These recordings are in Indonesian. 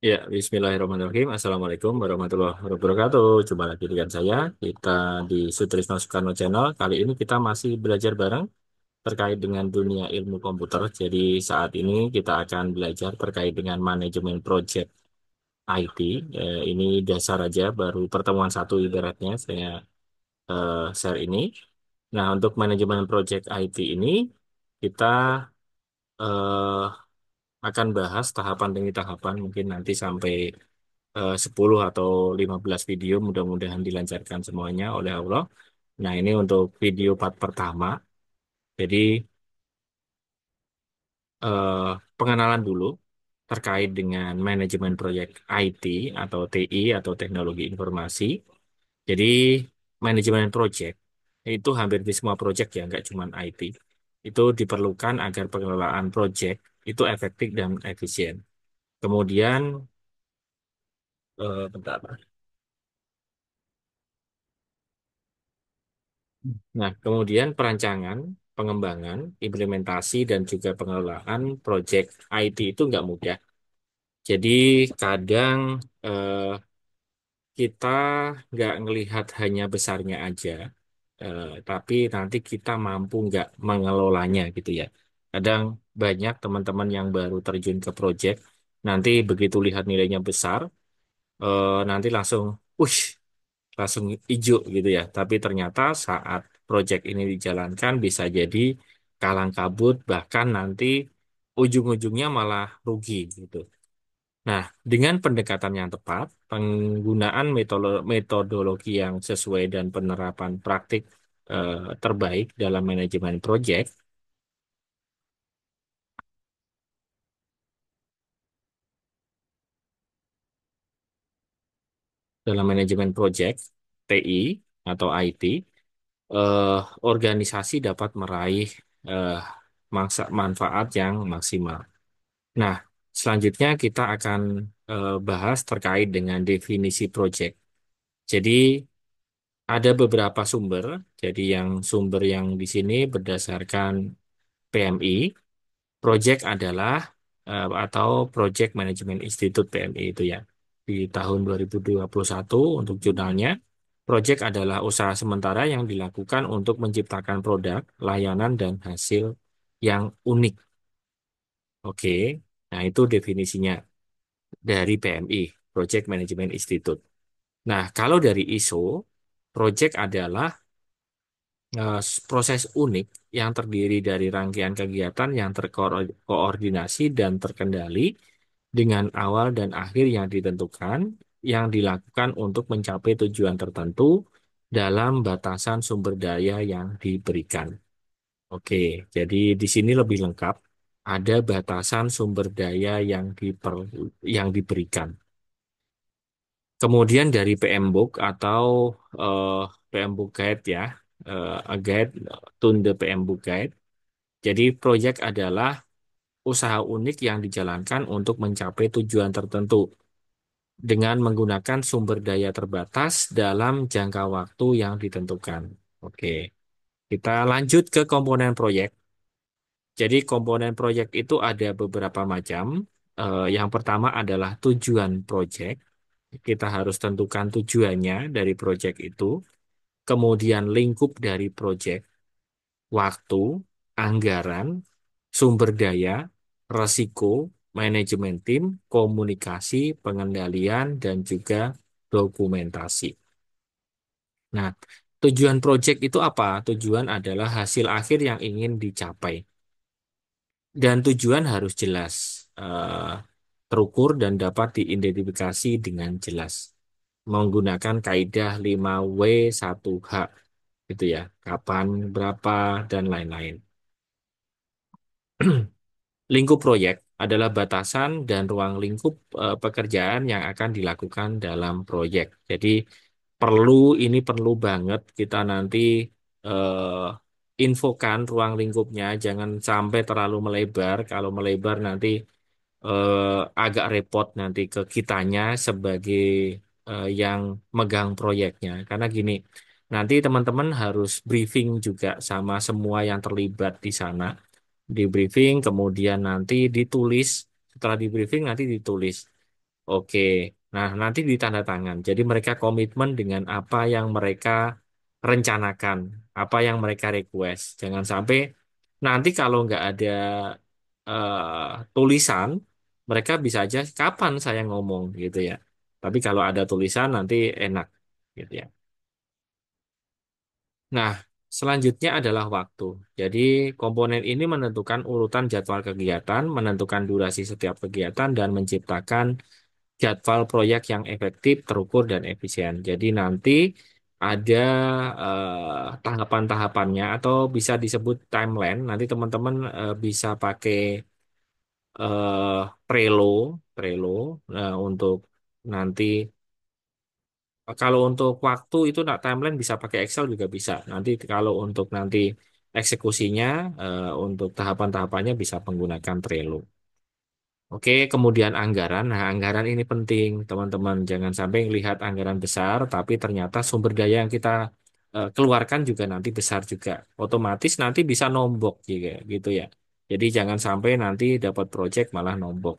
Ya, Bismillahirrahmanirrahim. Assalamualaikum warahmatullahi wabarakatuh. Jumpa lagi dengan saya. Kita di Sutrisno Soekarno Channel. Kali ini kita masih belajar bareng terkait dengan dunia ilmu komputer. Jadi saat ini kita akan belajar terkait dengan manajemen project IT. Ini dasar aja, baru pertemuan satu ibaratnya saya share ini. Nah, untuk manajemen project IT ini kita eh, akan bahas tahapan demi tahapan, mungkin nanti sampai 10 atau 15 video, mudah-mudahan dilancarkan semuanya oleh Allah. Nah, ini untuk video part pertama. Jadi, eh, pengenalan dulu terkait dengan manajemen proyek IT atau TI atau teknologi informasi. Jadi, manajemen proyek itu hampir di semua proyek ya, nggak cuma IT. Itu diperlukan agar pengelolaan proyek itu efektif dan efisien. Kemudian, bentar. Nah, kemudian perancangan, pengembangan, implementasi, dan juga pengelolaan proyek IT itu nggak mudah. Jadi kadang eh, kita nggak ngelihat hanya besarnya aja, tapi nanti kita mampu nggak mengelolanya gitu ya. Kadang banyak teman-teman yang baru terjun ke proyek, nanti begitu lihat nilainya besar, nanti langsung hijau gitu ya. Tapi ternyata saat proyek ini dijalankan bisa jadi kalang kabut, bahkan nanti ujung-ujungnya malah rugi gitu. Nah, dengan pendekatan yang tepat, penggunaan metodologi yang sesuai dan penerapan praktik terbaik dalam manajemen proyek, dalam manajemen proyek TI atau IT, eh, organisasi dapat meraih eh, manfaat yang maksimal. Nah, selanjutnya kita akan bahas terkait dengan definisi project. Jadi, ada beberapa sumber. Jadi, yang sumber yang di sini berdasarkan PMI. Project adalah atau Project Management Institute PMI itu ya. Di tahun 2021 untuk jurnalnya, project adalah usaha sementara yang dilakukan untuk menciptakan produk, layanan, dan hasil yang unik. Oke, nah itu definisinya dari PMI, Project Management Institute. Nah, kalau dari ISO, project adalah proses unik yang terdiri dari rangkaian kegiatan yang terkoordinasi dan terkendali dengan awal dan akhir yang ditentukan, yang dilakukan untuk mencapai tujuan tertentu dalam batasan sumber daya yang diberikan. Oke, jadi di sini lebih lengkap. Ada batasan sumber daya yang diberikan. Kemudian dari PM Book atau eh, PM Book Guide ya, a guide to the PM Book Guide. Jadi proyek adalah usaha unik yang dijalankan untuk mencapai tujuan tertentu dengan menggunakan sumber daya terbatas dalam jangka waktu yang ditentukan. Oke, kita lanjut ke komponen proyek. Jadi komponen proyek itu ada beberapa macam. Yang pertama adalah tujuan proyek. Kita harus tentukan tujuannya dari proyek itu. Kemudian lingkup dari proyek, waktu, anggaran, sumber daya, resiko, manajemen tim, komunikasi, pengendalian, dan juga dokumentasi. Nah, tujuan proyek itu apa? Tujuan adalah hasil akhir yang ingin dicapai. Dan tujuan harus jelas, eh, terukur, dan dapat diidentifikasi dengan jelas. Menggunakan kaidah 5W1H gitu ya. Kapan, berapa, dan lain-lain. Lingkup proyek adalah batasan dan ruang lingkup pekerjaan yang akan dilakukan dalam proyek. Jadi perlu ini perlu banget kita nanti infokan ruang lingkupnya, jangan sampai terlalu melebar. Kalau melebar nanti agak repot nanti ke kitanya sebagai yang megang proyeknya. Karena gini, nanti teman-teman harus briefing juga sama semua yang terlibat di sana, di briefing, kemudian nanti ditulis, setelah di briefing nanti ditulis. Oke. Nah, nanti ditanda tangan. Jadi mereka komitmen dengan apa yang mereka rencanakan, apa yang mereka request. Jangan sampai nanti kalau nggak ada tulisan, mereka bisa aja kapan saya ngomong gitu ya. Tapi kalau ada tulisan nanti enak gitu ya. Nah, selanjutnya adalah waktu. Jadi komponen ini menentukan urutan jadwal kegiatan, menentukan durasi setiap kegiatan, dan menciptakan jadwal proyek yang efektif, terukur, dan efisien. Jadi nanti ada tahapan-tahapannya atau bisa disebut timeline. Nanti teman-teman bisa pakai eh, Trello, Trello untuk nanti kalau untuk waktu itu nak timeline bisa pakai Excel juga bisa. Nanti kalau untuk nanti eksekusinya untuk tahapan-tahapannya bisa menggunakan Trello. Oke, kemudian anggaran. Nah, anggaran ini penting, teman-teman. Jangan sampai lihat anggaran besar, tapi ternyata sumber daya yang kita keluarkan juga nanti besar juga. Otomatis nanti bisa nombok juga, gitu ya. Jadi jangan sampai nanti dapat proyek malah nombok.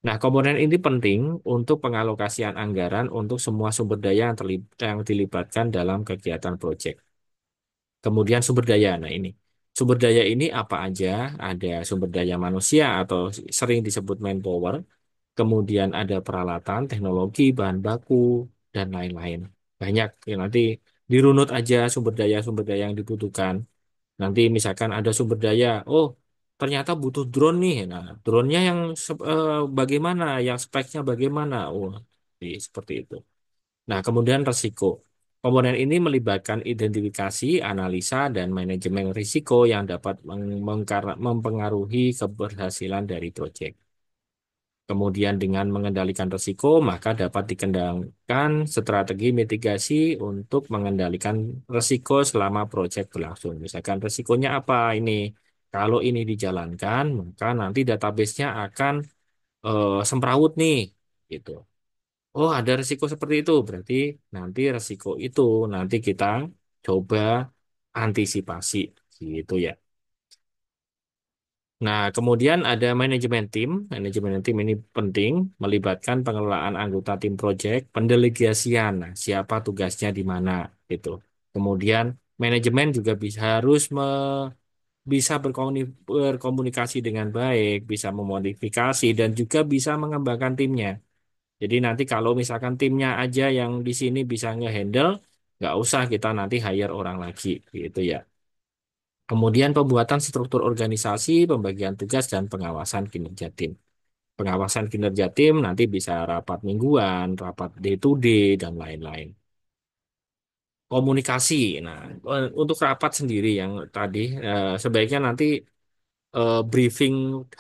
Nah, komponen ini penting untuk pengalokasian anggaran untuk semua sumber daya yang dilibatkan dalam kegiatan proyek. Kemudian sumber daya. Nah, ini sumber daya ini apa aja? Ada sumber daya manusia atau sering disebut manpower. Kemudian ada peralatan, teknologi, bahan baku, dan lain-lain. Banyak. Ya, nanti dirunut aja sumber daya yang dibutuhkan. Nanti misalkan ada sumber daya, oh ternyata butuh drone nih. Nah, drone-nya yang bagaimana, yang speknya bagaimana? Oh, seperti itu. Nah, kemudian resiko. Komponen ini melibatkan identifikasi, analisa, dan manajemen risiko yang dapat mempengaruhi keberhasilan dari proyek. Kemudian dengan mengendalikan risiko, maka dapat dikendalikan strategi mitigasi untuk mengendalikan risiko selama proyek berlangsung. Misalkan risikonya apa ini? Kalau ini dijalankan, maka nanti database-nya akan semrawut nih, gitu. Oh, ada risiko seperti itu. Berarti nanti risiko itu nanti kita coba antisipasi, gitu ya. Nah, kemudian ada manajemen tim. Manajemen tim ini penting, melibatkan pengelolaan anggota tim proyek, pendelegasian. Nah, siapa tugasnya di mana, gitu. Kemudian manajemen juga bisa berkomunikasi dengan baik, bisa memodifikasi, dan juga bisa mengembangkan timnya. Jadi nanti kalau misalkan timnya aja yang di sini bisa ngehandle, nggak usah kita nanti hire orang lagi, gitu ya. Kemudian pembuatan struktur organisasi, pembagian tugas, dan pengawasan kinerja tim. Pengawasan kinerja tim nanti bisa rapat mingguan, rapat day to day, dan lain-lain. Komunikasi. Nah, untuk rapat sendiri yang tadi, sebaiknya nanti briefing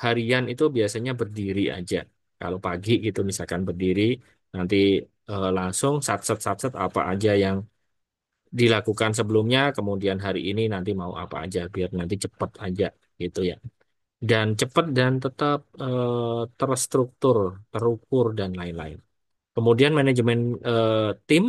harian itu biasanya berdiri aja. Kalau pagi gitu misalkan berdiri, nanti langsung satset apa aja yang dilakukan sebelumnya, kemudian hari ini nanti mau apa aja, biar nanti cepat aja gitu ya. Dan cepat dan tetap terstruktur, terukur dan lain-lain. Kemudian manajemen tim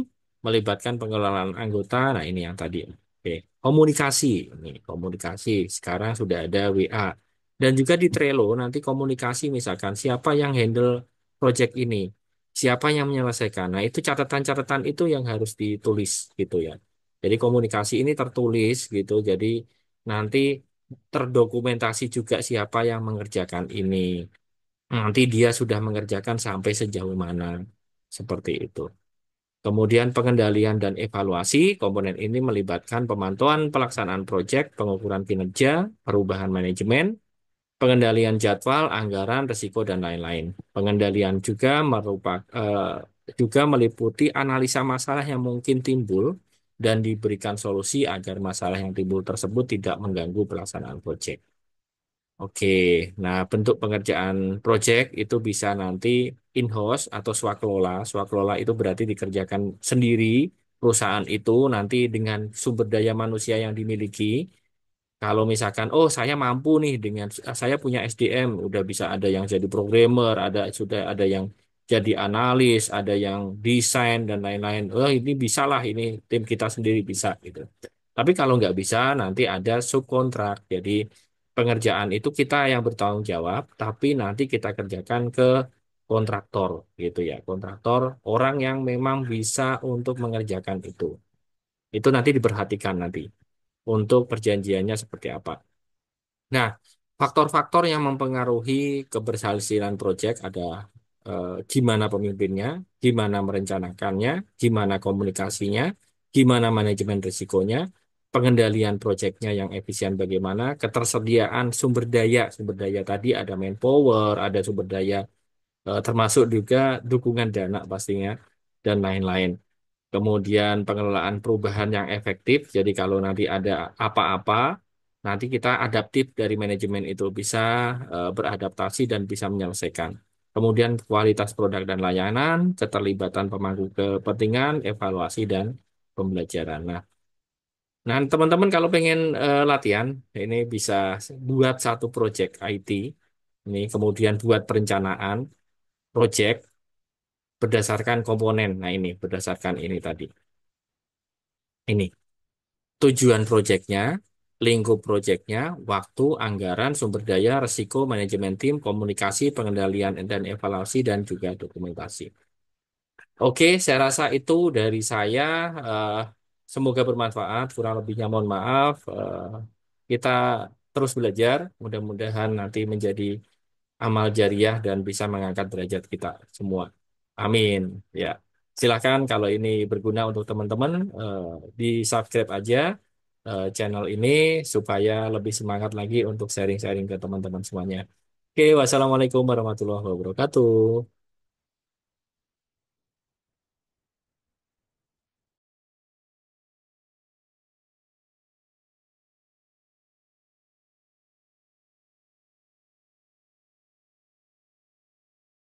melibatkan pengelolaan anggota. Nah, ini yang tadi. Oke, komunikasi. Ini komunikasi. Sekarang sudah ada WA. Dan juga di Trello nanti komunikasi misalkan siapa yang handle project ini, siapa yang menyelesaikan. Nah, itu catatan-catatan itu yang harus ditulis gitu ya. Jadi komunikasi ini tertulis gitu. Jadi nanti terdokumentasi juga siapa yang mengerjakan ini. Nanti dia sudah mengerjakan sampai sejauh mana. Seperti itu. Kemudian pengendalian dan evaluasi, komponen ini melibatkan pemantauan pelaksanaan proyek, pengukuran kinerja, perubahan manajemen, pengendalian jadwal, anggaran, risiko, dan lain-lain. Pengendalian juga meliputi analisa masalah yang mungkin timbul dan diberikan solusi agar masalah yang timbul tersebut tidak mengganggu pelaksanaan proyek. Oke, nah bentuk pengerjaan project itu bisa nanti in-house atau swakelola. Swakelola itu berarti dikerjakan sendiri perusahaan itu nanti dengan sumber daya manusia yang dimiliki. Kalau misalkan, oh saya mampu nih dengan saya punya SDM, udah bisa ada yang jadi programmer, sudah ada yang jadi analis, ada yang desain dan lain-lain. Oh ini bisa lah, ini tim kita sendiri bisa gitu. Tapi kalau nggak bisa, nanti ada subkontrak. Jadi pengerjaan itu kita yang bertanggung jawab, tapi nanti kita kerjakan ke kontraktor gitu ya. Kontraktor orang yang memang bisa untuk mengerjakan itu. Itu nanti diperhatikan nanti untuk perjanjiannya seperti apa. Nah, faktor-faktor yang mempengaruhi keberhasilan proyek ada gimana pemimpinnya, gimana merencanakannya, gimana komunikasinya, gimana manajemen risikonya, pengendalian proyeknya yang efisien bagaimana, ketersediaan sumber daya tadi ada manpower, ada sumber daya termasuk juga dukungan dana pastinya dan lain-lain. Kemudian pengelolaan perubahan yang efektif. Jadi kalau nanti ada apa-apa, nanti kita adaptif dari manajemen itu bisa beradaptasi dan bisa menyelesaikan. Kemudian kualitas produk dan layanan, keterlibatan pemangku kepentingan, evaluasi dan pembelajaran. Nah, teman-teman kalau pengen latihan, ini bisa buat satu project IT. Ini kemudian buat perencanaan project berdasarkan komponen. Nah, ini berdasarkan ini tadi. Ini. Tujuan proyeknya, lingkup proyeknya, waktu, anggaran, sumber daya, resiko, manajemen tim, komunikasi, pengendalian dan evaluasi, dan juga dokumentasi. Oke, saya rasa itu dari saya. eh, Semoga bermanfaat. Kurang lebihnya mohon maaf. Kita terus belajar. Mudah-mudahan nanti menjadi amal jariah dan bisa mengangkat derajat kita semua. Amin. Ya, silakan kalau ini berguna untuk teman-teman, di subscribe aja channel ini supaya lebih semangat lagi untuk sharing-sharing ke teman-teman semuanya. Oke, wassalamualaikum warahmatullahi wabarakatuh.